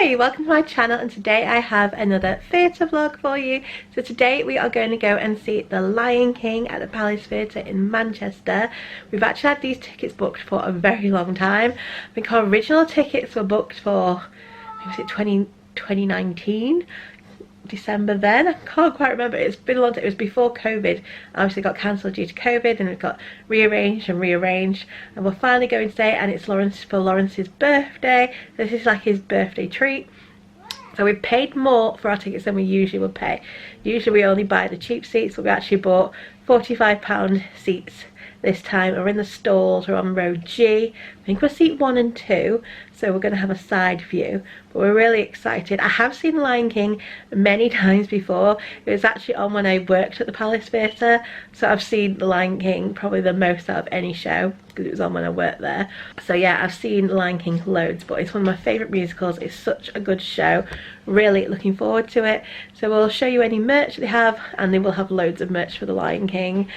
Hi, welcome to my channel, and today I have another theatre vlog for you. So today we are going to go and see The Lion King at the Palace Theatre in Manchester. We've actually had these tickets booked for a very long time. I think our original tickets were booked for, was it 2019? December then? I can't quite remember. It's been a long time. It was before COVID. Obviously got cancelled due to COVID, and it got rearranged and rearranged, and we're finally going today, and it's for Lawrence's birthday. This is like his birthday treat. So we paid more for our tickets than we usually would pay. Usually we only buy the cheap seats, but we actually bought £45 seats this time. We're in the stalls, we're on row G. I think we're seat 1 and 2, so we're going to have a side view. But we're really excited. I have seen The Lion King many times before. It was actually on when I worked at the Palace Theatre, so I've seen The Lion King probably the most out of any show, because it was on when I worked there. So yeah, I've seen The Lion King loads, but it's one of my favourite musicals. It's such a good show. Really looking forward to it. So we'll show you any merch they have, and they will have loads of merch for The Lion King.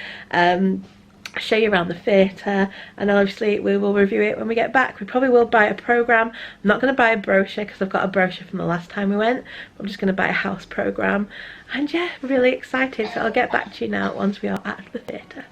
Show you around the theatre, and obviously we will review it when we get back. We probably will buy a programme. I'm not going to buy a brochure because I've got a brochure from the last time we went. I'm just going to buy a house programme, and yeah, really excited. So I'll get back to you now once we are at the theatre.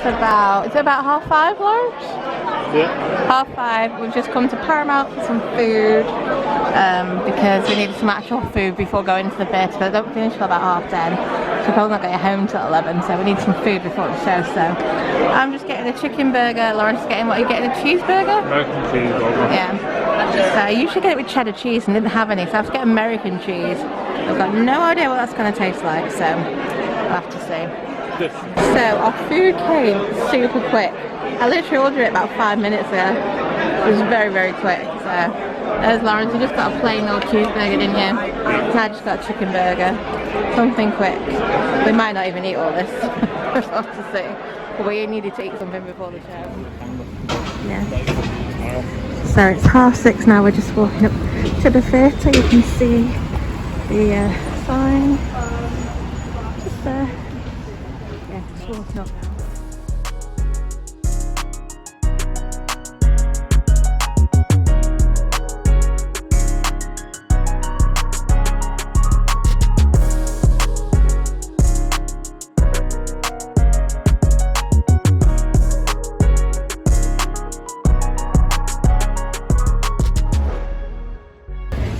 So it's about 5:30, Lawrence? Yeah. 5:30. We've just come to Paramount for some food because we needed some actual food before going to the theatre, but I don't finish till about 10:30. So we're probably not getting home till 11, so we need some food before the show. So I'm just getting a chicken burger. Lawrence is getting, what are you getting, a cheeseburger? American cheeseburger. Yeah. So I usually get it with cheddar cheese and didn't have any, so I have to get American cheese. I've got no idea what that's going to taste like, so we'll have to see. So our food came super quick. I literally ordered it about 5 minutes ago. It was very, very quick. So there's Lawrence. You just got a plain old cheeseburger, didn't you? And I just got a chicken burger. Something quick. We might not even eat all this. We'll have to see. But we needed to eat something before the show. Yeah. So it's 6:30 now. We're just walking up to the theatre. You can see the sign just there. Walking up now.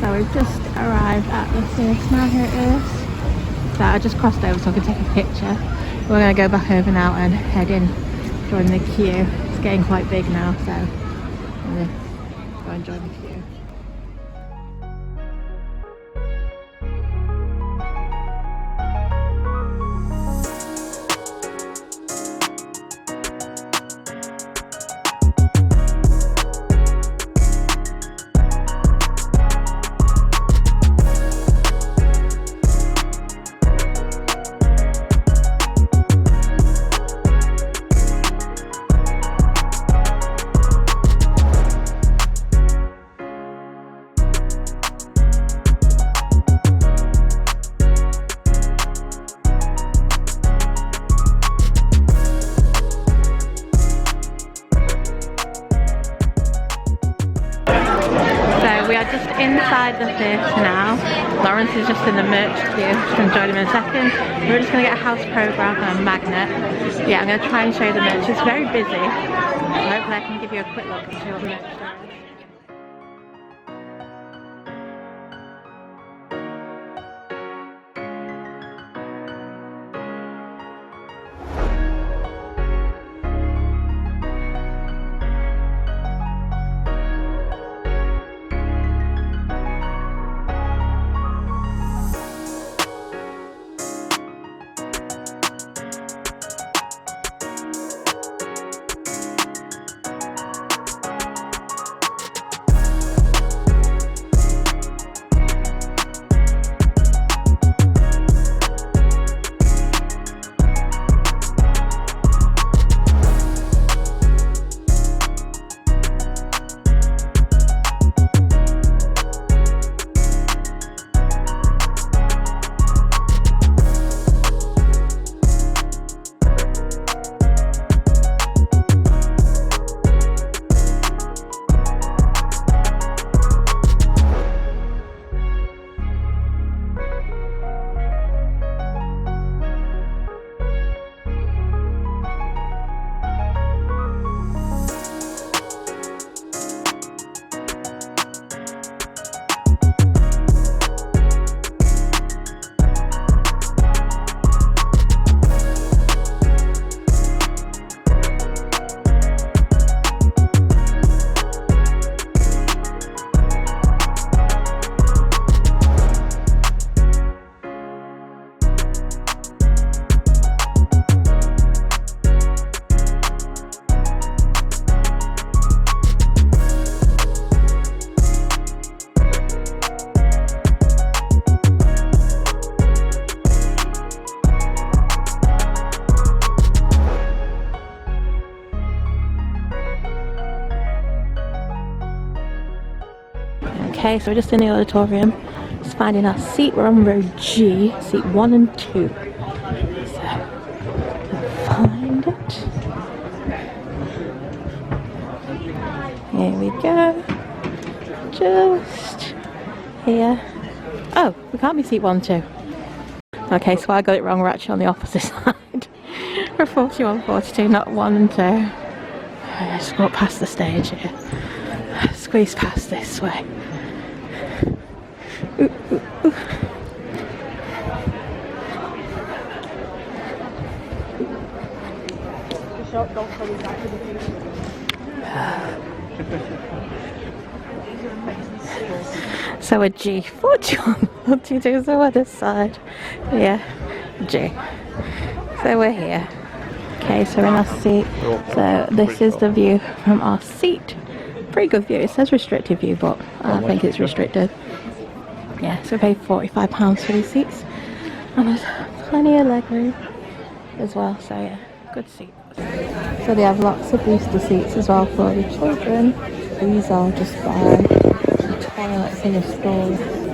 So we've just arrived at the theatre now. Here it is. So I just crossed over so I could take a picture. We're going to go back over now and head in, join the queue. It's getting quite big now, so I'm going to go and join the queue. We are just inside the theatre now. Lawrence is just in the merch queue. Just going to join him in a second. We're just going to get a house programme and a magnet. Yeah, I'm going to try and show you the merch. It's very busy. Hopefully I can give you a quick look and show you what the merch is. Okay, so we're just in the auditorium, just finding our seat. We're on row G, seat 1 and 2. So, find it. Here we go. Just here. Oh, we can't be seat 1 and 2. Okay, so I got it wrong. We're actually on the opposite side. We're 41, 42, not 1 and 2. Just walk past the stage here. Squeeze past this way. Ooh, ooh, ooh. So a G, 41, 42, so we're this side. Yeah, G. So we're here. Okay, so we're in our seat. So this is the view from our seat. Pretty good view. It says restricted view, but I think it's restricted. Yeah, so we paid £45 for these seats. And there's plenty of leg room as well, so yeah, good seats. So they have lots of booster seats as well for the children. These are just by the toilets in the store.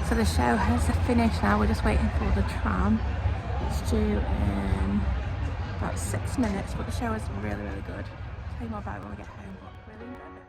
So the show has finished now, we're just waiting for the tram. It's due in about 6 minutes, but the show is really, really good. I'll tell you more about it when we get home, but really enjoyed it.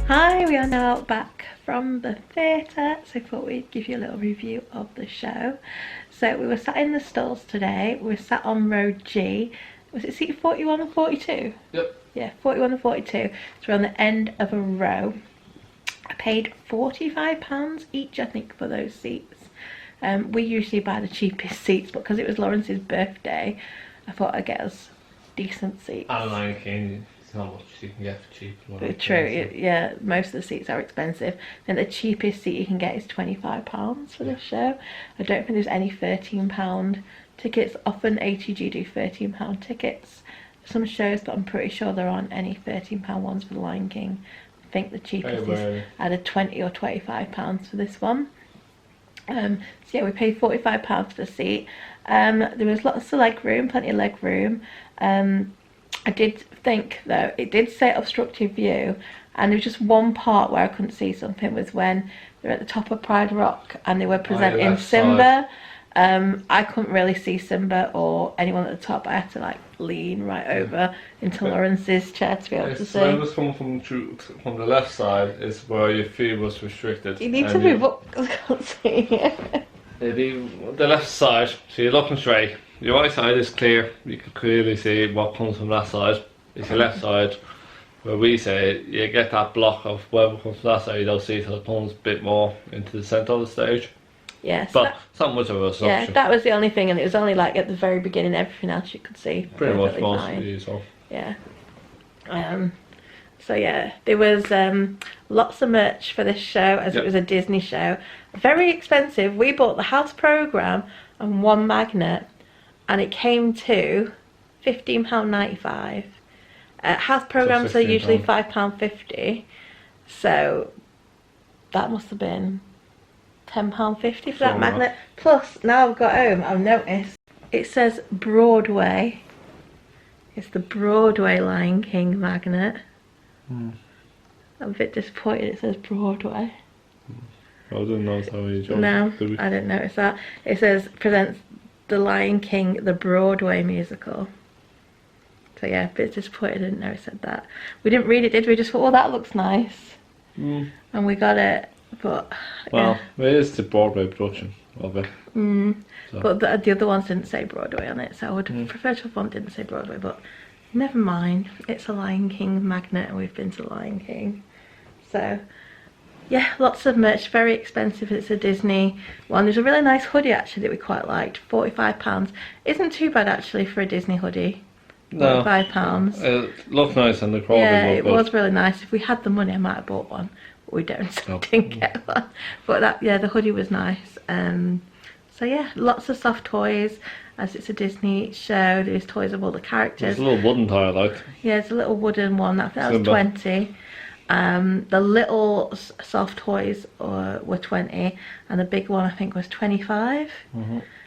Hi, we are now back from the theatre, so I thought we'd give you a little review of the show. So we were sat in the stalls today, we were sat on row G. Was it seat 41 and 42? Yep. Yeah, 41 and 42. So we're on the end of a row. I paid £45 each, I think, for those seats. We usually buy the cheapest seats, but because it was Lawrence's birthday, I thought I'd get us decent seats. And Lion King, it's not much you can get for cheap. True, yeah, most of the seats are expensive. And the cheapest seat you can get is £25 for this show. I don't think there's any £13 tickets. Often ATG do £13 tickets for some shows, but I'm pretty sure there aren't any £13 ones for the Lion King. I think the cheapest is either £20 or £25 for this one. So yeah, we paid £45 for the seat. There was lots of leg room, plenty of leg room. I did think though, it did say obstructive view, and there was just one part where I couldn't see something, was when they were at the top of Pride Rock and they were presenting Simba. I couldn't really see Simba or anyone at the top. I had to like lean right over into Lawrence's chair to be able to see. When it was coming from the left side is where your view was restricted. You need to move up because I can't see. The left side, so you're looking straight. Your right side is clear, you can clearly see what comes from that side. It's your left side, where we say you get that block of whatever comes from that side, you don't see till it comes a bit more into the centre of the stage. Yes. But it's not much of a obstruction. Yeah, that was the only thing, and it was only like at the very beginning, everything else you could see. Pretty much most of these, so. Yeah. So yeah, there was lots of merch for this show, as it was a Disney show. Very expensive. We bought the house programme and one magnet, and it came to £15.95. House programmes are usually £5.50, so that must have been £10.50 for that magnet. Plus, now I've got home, I've noticed it says Broadway. It's the Broadway Lion King magnet. I'm a bit disappointed it says Broadway. I didn't notice how you jumped. No, I didn't notice that. It says presents The Lion King, the Broadway musical. So yeah, a bit disappointed I didn't know it said that. We didn't read it, did we? Just thought, oh, that looks nice. And we got it, but... Well, it is the Broadway production of it. So. But the other ones didn't say Broadway on it, so I would prefer to have one didn't say Broadway, but never mind. It's a Lion King magnet and we've been to Lion King. So, yeah, lots of merch, very expensive. It's a Disney one. There's a really nice hoodie actually that we quite liked, £45. Isn't too bad actually for a Disney hoodie. No, £45. It looked nice and the quality Yeah, looked it was really nice. If we had the money I might have bought one, but we don't, so I didn't get one. But that, yeah, the hoodie was nice. So yeah, lots of soft toys, as it's a Disney show. There's toys of all the characters. There's a little wooden toy I like. Yeah, it's a little wooden one. I think that was 20. The little soft toys were 20, and the big one I think was 25.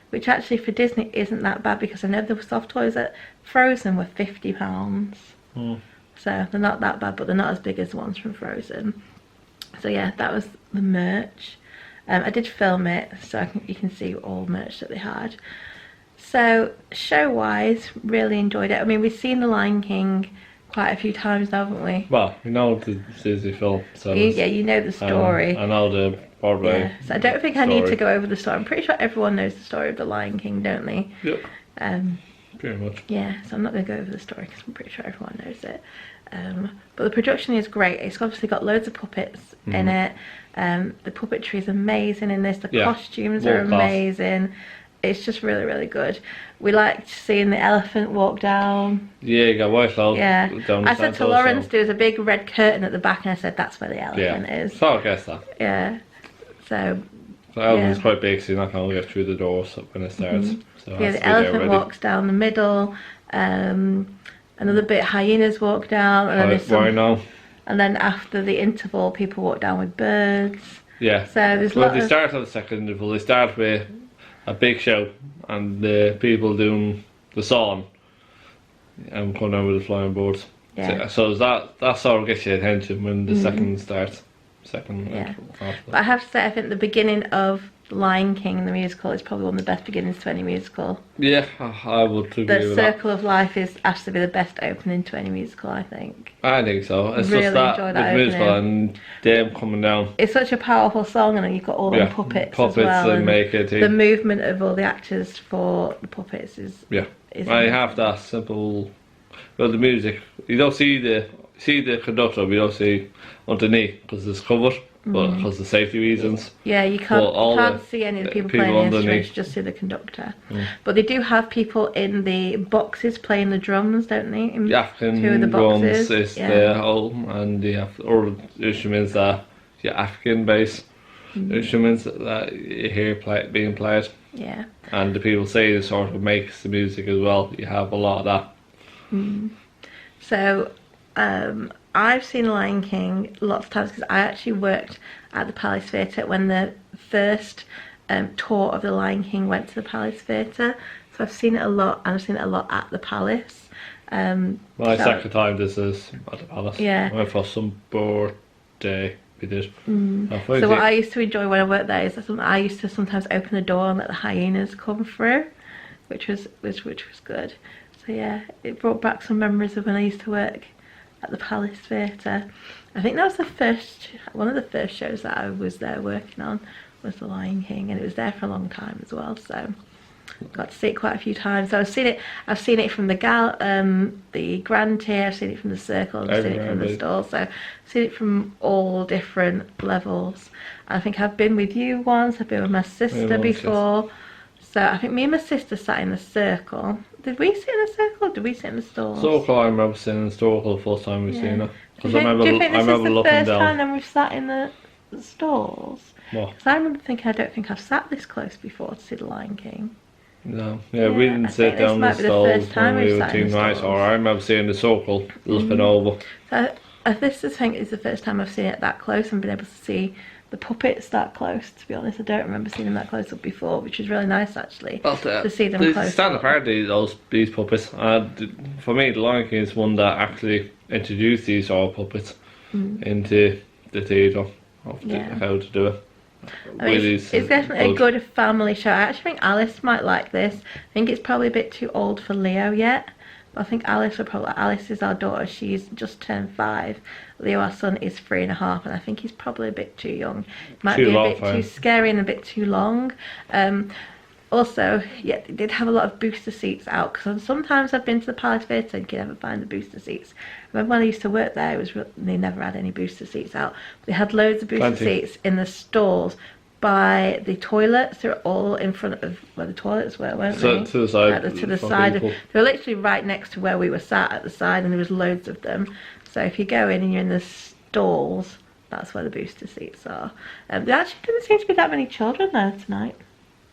Which actually for Disney isn't that bad, because I know the soft toys at Frozen were £50. So they're not that bad, but they're not as big as the ones from Frozen. So yeah, that was the merch. I did film it, so you can see all merch that they had. So show-wise, really enjoyed it. I mean, we've seen The Lion King quite a few times now, haven't we? Well, we know the Disney film, so yeah, you know the story. I know the Broadway. Yeah, so I don't think I need to go over the story. I'm pretty sure everyone knows the story of The Lion King, don't they? Yep. Pretty much. Yeah, so I'm not going to go over the story because I'm pretty sure everyone knows it. But the production is great. It's obviously got loads of puppets in it. The puppetry is amazing in this. The costumes are amazing. It's just really, really good. We liked seeing the elephant walk down. Yeah, you got white cloud. Yeah. Down I said to Lawrence, there was a big red curtain at the back, and I said, that's where the elephant is. So I guess that. Yeah. So the elephant's quite big, so you're not going to get through the doors when it starts. So yeah, the elephant walks down the middle. Another bit, hyenas walk down. And then and then after the interval, people walk down with birds. Yeah. So there's when they start on the second interval, they start with a big show and the people doing the song and coming down with the flying boards. Yeah. So that sort of gets your attention when the second starts. But I have to say, I think the beginning of Lion King, the musical, is probably one of the best beginnings to any musical. Yeah, I would agree with that. The Circle of Life has to be the best opening to any musical, I think. I think so. It's really just that musical and them coming down. It's such a powerful song, and you've got all the puppets as well. And make it. The movement of all the actors for the puppets is I have that simple. Well, the music. You don't see the conductor, but you don't see underneath because it's covered. But because of safety reasons. Yeah, you can't see any of the people playing the instruments, you just see the conductor. But they do have people in the boxes playing the drums, don't they? The African drums is the whole, and you have all the instruments that African based instruments that you hear being played. Yeah. And the people say it sort of makes the music as well. You have a lot of that. So, I've seen Lion King lots of times because I actually worked at the Palace Theatre when the first tour of the Lion King went to the Palace Theatre. So I've seen it a lot, and I've seen it a lot at the Palace. My second time this is at the Palace. Yeah. I went for some birthday we did. So what I used to enjoy when I worked there is I used to sometimes open the door and let the hyenas come through, which was good. So yeah, it brought back some memories of when I used to work at the Palace Theatre. I think that was one of the first shows that I was there working on was The Lion King, and it was there for a long time as well. So got to see it quite a few times. So I've seen it from the Grand Tier, I've seen it from the Circle, I've seen it from the Stall. So I've seen it from all different levels. I think I've been with you once. I've been with my sister before. So I think me and my sister sat in the Circle. Did we sit in the Circle or did we sit in the Stall? Circle, I remember sitting in the Circle the first time we seen it. Because I Do you think I this is remember the looking first time down. then we've sat in the stalls? What? Because I remember thinking I don't think I've sat this close before to see the Lion King. No, yeah, we Yeah, didn't I sit think this down the might be the stalls first time when we we've were sat in the too nice. Or stalls. I remember seeing the circle looking over. So this I think is the first time I've seen it that close and been able to see the puppets that close. To be honest, I don't remember seeing them that close up before, which is really nice actually Well, to see them they close stand up. apart, these puppets. For me, the Lion King is one that actually introduced these all puppets into the theatre of how to do it. I mean, it's definitely a good family show. I actually think Alice might like this. I think it's probably a bit too old for Leo yet. But I think Alice will probably. Alice is our daughter. She's just turned 5. Leo, our son, is 3.5, and I think he's probably a bit too young. Might be a bit too scary and a bit too long. Also, yeah, they did have a lot of booster seats out because sometimes I've been to the Palace Theatre and you can never find the booster seats. I remember when I used to work there, they never had any booster seats out. They had loads of booster seats in the stalls by the toilets. They're all in front of where the toilets were, weren't they? To the side. To the side. They were literally right next to where we were sat at the side, and there was loads of them. So if you go in and you're in the stalls, that's where the booster seats are. There actually didn't seem to be that many children there tonight.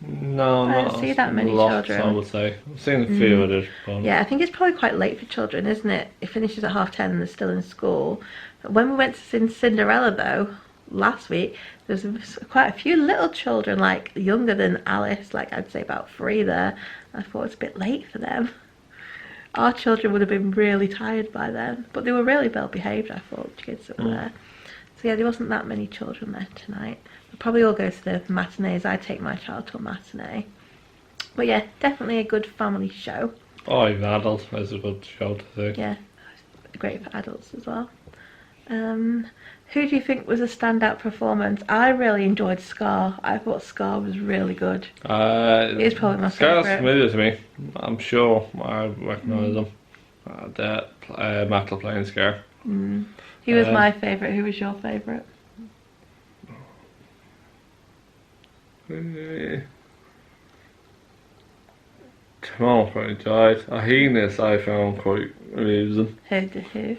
No, I don't see that many children. I would say. I've seen a few of it. Yeah, I think it's probably quite late for children, isn't it? It finishes at 10:30 and they're still in school. When we went to see Cinderella, though, last week, there was quite a few little children, like younger than Alice, like I'd say about 3 there. I thought it's a bit late for them. Our children would have been really tired by then, but they were really well behaved, I thought, the kids that were there. So yeah, there wasn't that many children there tonight. They'll probably all go to the matinees. I take my child to a matinee. But yeah, definitely a good family show. Oh, even adults, it's a good show to see. Yeah, great for adults as well. Who do you think was a standout performance? I really enjoyed Scar. I thought Scar was really good. It's probably my favourite. Scar's familiar to me. I'm sure I recognise him. Matt playing Scar. He was my favourite. Who was your favourite? Come on, quite enjoyed. Hyenas I found quite amusing. Who?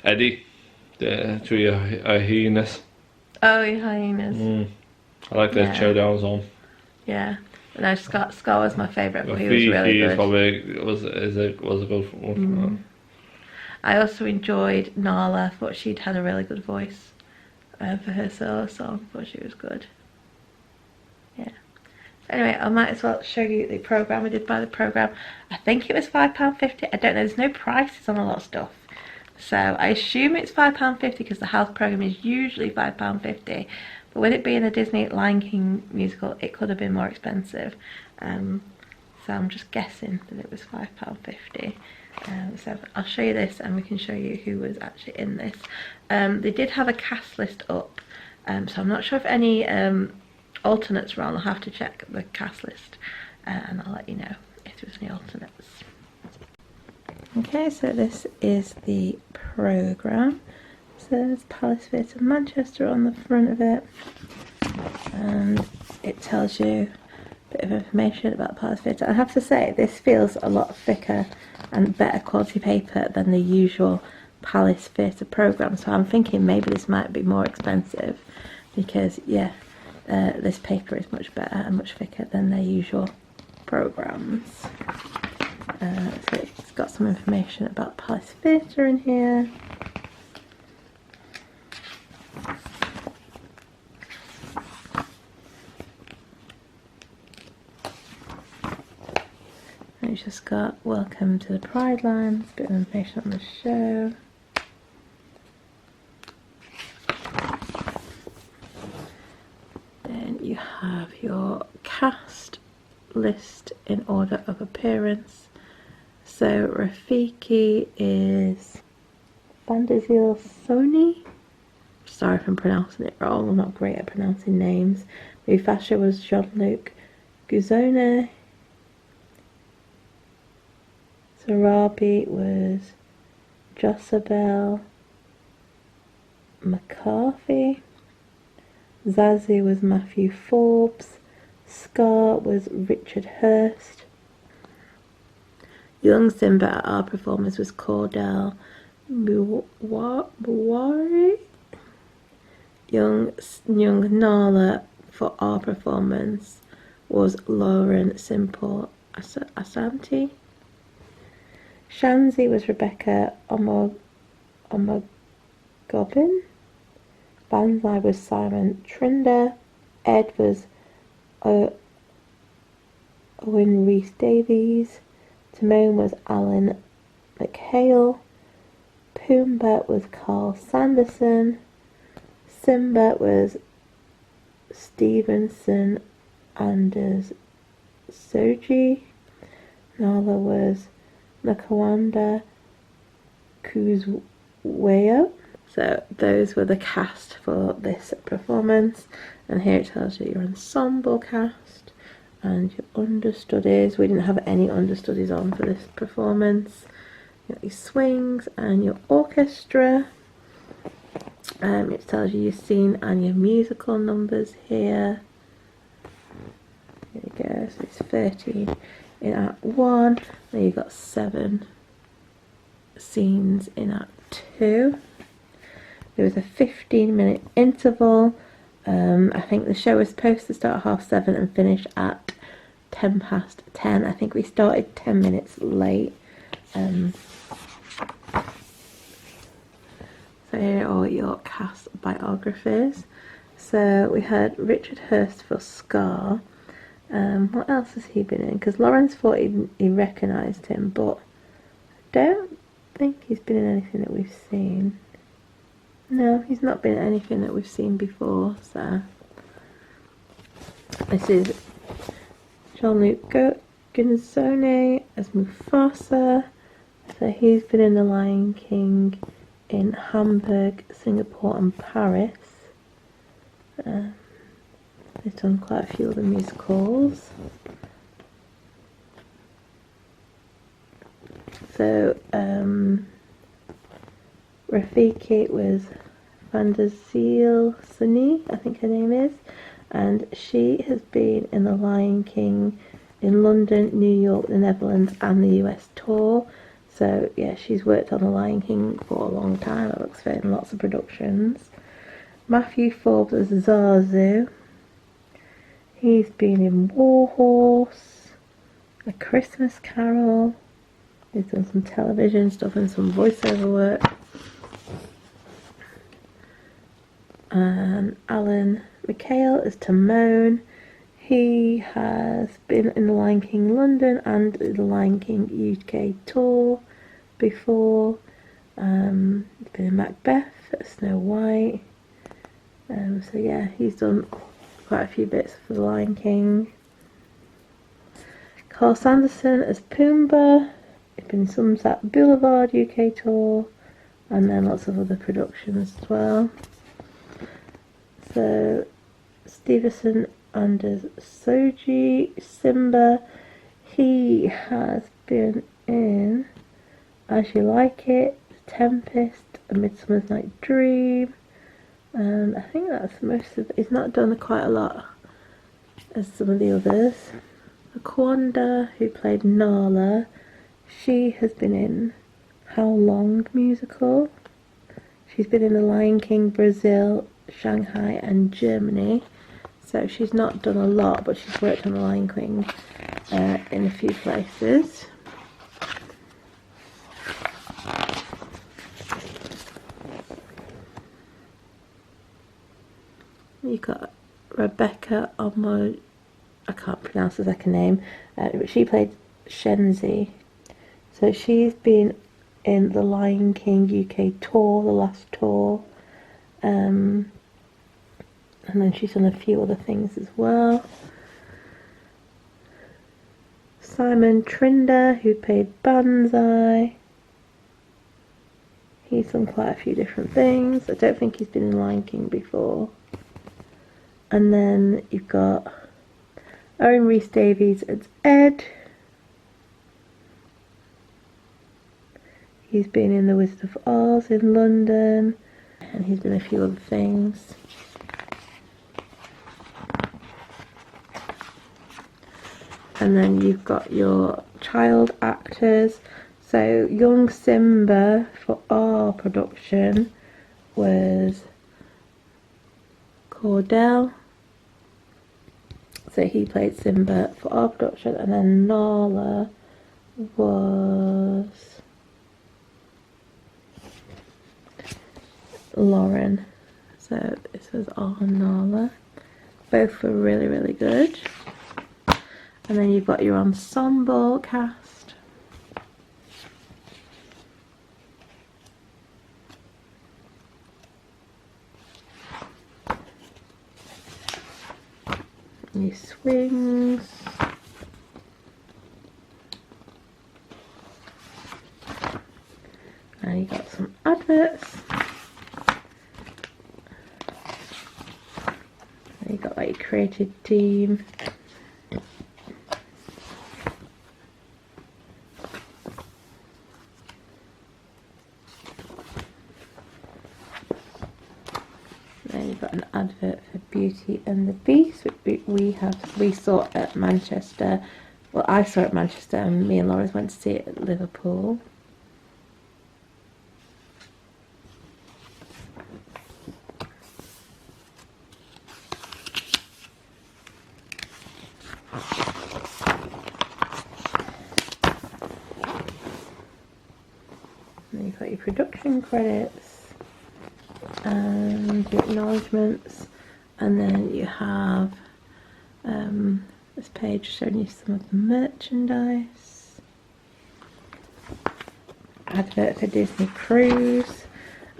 Eddie, the 3 hyenas. Oh, hyenas. I like the showdowns on. Yeah. No, Scar was my favourite, but he was really good. Was a good one. I also enjoyed Nala. I thought she'd had a really good voice for her solo song. I thought she was good. Yeah. So anyway, I might as well show you the programme. I did buy the programme. I think it was £5.50. I don't know. There's no prices on a lot of stuff. So I assume it's £5.50 because the house programme is usually £5.50. But with it being a Disney Lion King musical, it could have been more expensive. So I'm just guessing that it was £5.50. So I'll show you this and we can show you who was actually in this. They did have a cast list up, so I'm not sure if any alternates were on. I'll have to check the cast list and I'll let you know if there's any alternates. Okay, so this is the programme. So there's Palace Theatre Manchester on the front of it, and it tells you a bit of information about Palace Theatre. I have to say, this feels a lot thicker and better quality paper than the usual Palace Theatre programme, so I'm thinking maybe this might be more expensive because, yeah, this paper is much better and much thicker than their usual programmes. So it's got some information about Palace Theatre in here. And it's just got welcome to the Pride Lands, a bit of information on the show. Then you have your cast list in order of appearance. So Rafiki is Fantasil Sony. Sorry if I'm pronouncing it wrong, I'm not great at pronouncing names. Mufasa was Jean-Luc Guzone. Sarabi was Josabel McCarthy. Zazu was Matthew Forbes. Scar was Richard Hurst. Young Simba at our performance was Cordell Buwari, young Nala for our performance was Lauren Simple Asante. Shanzi was Rebecca Omogobin. Banzai was Simon Trinder. Ed was Owen Rhys Davies. Timon was Alan McHale. Pumbaa was Carl Sanderson. Simba was Stevenson Anders Soji. Nala was Nakawanda Kuzweo. So those were the cast for this performance, and here it tells you your ensemble cast and your understudies. We didn't have any understudies on for this performance. You got your swings and your orchestra. It tells you your scene and your musical numbers here. There you go, so it's 13 in Act 1, then you've got 7 scenes in Act 2. There was a 15-minute interval. I think the show was supposed to start at 7:30 and finish at 10:10. I think we started 10 minutes late. So here are your cast biographies. So we had Richard Hurst for Scar. What else has he been in? Because Lawrence thought he recognised him, but I don't think he's been in anything that we've seen. No, he's not been in anything that we've seen before. So this is Jean-Luc Gonzone as Mufasa. So he's been in The Lion King in Hamburg, Singapore and Paris. He's done quite a few other musicals. So Rafiki was Van der Ziel Sunny, I think her name is, and she has been in The Lion King in London, New York, the Netherlands and the US tour. So yeah, she's worked on The Lion King for a long time. It looks like in lots of productions. Matthew Forbes as Zazu. He's been in Warhorse, A Christmas Carol. He's done some television stuff and some voiceover work. And Alan McHale as Timon. He has been in The Lion King London and The Lion King UK tour before. He's been in Macbeth, Snow White. So yeah, he's done quite a few bits for The Lion King. Carl Sanderson as Pumbaa. He's been in Sunset Boulevard UK tour, and then lots of other productions as well. So Stevenson Anders Soji, Simba. He has been in As You Like It, Tempest, A Midsummer's Night Dream. I think that's most of it. He's not done quite a lot as some of the others. Kwanda, who played Nala, she has been in How Long musical. She's been in The Lion King Brazil, Shanghai and Germany. So she's not done a lot, but she's worked on The Lion King in a few places. You've got Rebecca Omo, I can't pronounce the second name, but she played Shenzi. So she's been in The Lion King UK tour, the last tour, and then she's done a few other things as well. Simon Trinder, who played Banzai. He's done quite a few different things. I don't think he's been in Lion King before. And then you've got Owen Rhys Davies as Ed. He's been in The Wizard of Oz in London, and he's done a few other things. And then you've got your child actors. So young Simba for our production was Cordell. So he played Simba for our production, and then Nala was Lauren. So this was our Nala. Both were really, really good. And then you've got your ensemble cast. Your swings. And you got some adverts. And you got like your creative team. Then you've got an advert for Beauty and the Beast, which we saw at Manchester. Well, I saw it at Manchester, and me and Laura went to see it at Liverpool. Then you've got your production credits and your acknowledgements, and then you have this page showing you some of the merchandise, advert for Disney Cruise,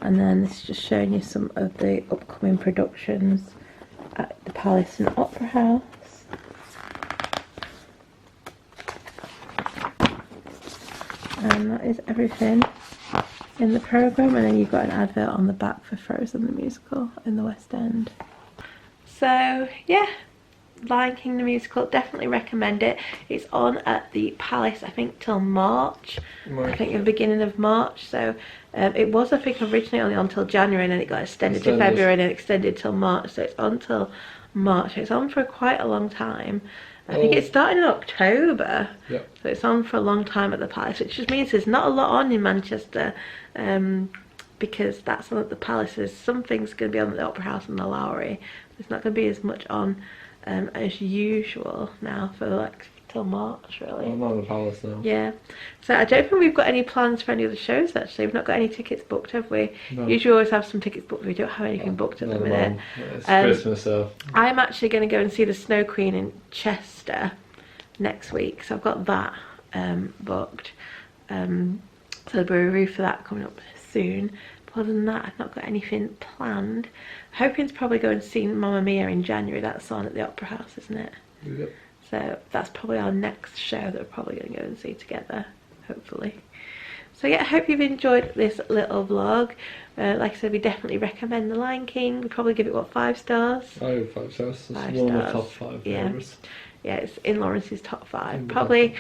and then this is just showing you some of the upcoming productions at the Palace and Opera House. And that is everything in the programme, and then you've got an advert on the back for Frozen the musical in the West End. So yeah, Lion King the musical, definitely recommend it. It's on at the Palace I think till March. I think the beginning of March. So it was I think originally only until January, and then it got extended to February and then extended till March. So it's on till March. It's on for quite a long time. I think it started in October. Yep. So it's on for a long time at the Palace, which just means there's not a lot on in Manchester, because that's on at the Palace. There's some things going to be on at the Opera House and the Lowry. There's not going to be as much on as usual now for like till March, really. I'm on the Palace now. Yeah. So I don't think we've got any plans for any other shows actually. We've not got any tickets booked, have we? No. Usually always have some tickets booked. We don't have anything booked at the minute. It's Christmas, so I'm actually going to go and see the Snow Queen in Chester next week, so I've got that booked. So there'll be a review for that coming up soon. But other than that, I've not got anything planned. Hoping to probably go and see Mamma Mia in January. That's on at the Opera House, isn't it? yep. So that's probably our next show that we're probably going to go and see together, hopefully. So yeah, I hope you've enjoyed this little vlog. Like I said, we definitely recommend The Lion King. We'd probably give it, what, 5 stars? I have 5 stars. It's 5 one of my stars. top 5 Yeah. favourites. Yeah, it's in Lawrence's top 5. In the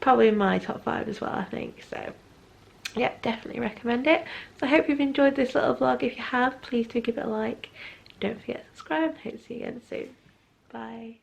Probably in my top 5 as well, I think. So yeah, definitely recommend it. So I hope you've enjoyed this little vlog. If you have, please do give it a like. Don't forget to subscribe. Hope to see you again soon. Bye.